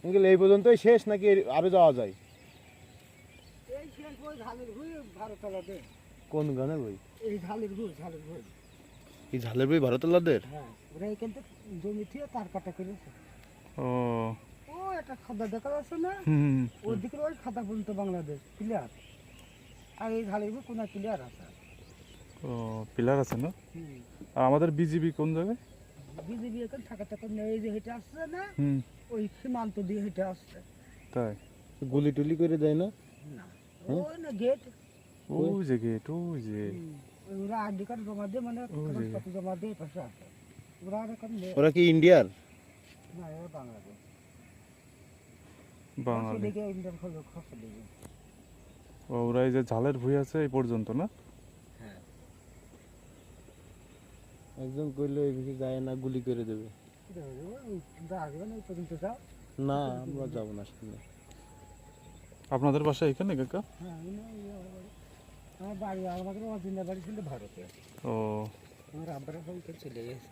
Uncle এই পর্যন্তই শেষ নাকি আরো যাওয়া যায়? এই শেষ ওই ঝালের ভুঁই ভারতলাদের। কোন গানে বই? এই ঝালের ভুঁই। এই ঝালের বই ভারতলাদের? হ্যাঁ, ওরা এখান থেকে জমি থেকে তার কাটা করেছে। ও ও একটা খাদা দেখা যাচ্ছে না? হুম ওদিকে ওই খাদা পর্যন্ত বাংলাদেশ ক্লিয়ার। আর এই ঝালের ভুঁই কোনো ক্লিয়ার আছে। ও পিলার আছে না? হুম। আর আমাদের বিজিবি কোন জায়গায়? বিজেপি এখন টাকা নেই যে হেঁটে আসছে না, হুম ওই সীমান্ত দিয়ে হেঁটে আসছে। তাই গুলি টুলি করে দেয় না? না, ওই না গেট। ওই যে গেট ওই যে ওরা আইডি কার্ড জমা দিয়ে মানে ওই যে। কাগজপত্র জমা দিয়ে পাশে আছে। ওরা আর এখন ওরা কি ইন্ডিয়ার? না, এরা বাংলাদেশ। বাঙালি। দিকে ইন্ডিয়ান খরচ দিকে। ও, ওরা এই যে ঝালের ভুঁই আছে এই পর্যন্ত না? হ্যাঁ। একজন কইলো এইদিকে যায় না, গুলি করে দেবে। আসবেন ওই পর্যন্ত যাও। না আমরা যাবো না সামনে। আপনাদের বাসা এখানে কাকা? হ্যাঁ, আমার বাড়ি আমাদের অরিজিনাল বাড়ি ছিল ভারতে। ও আমার আব্বারা সব চলে গেছে।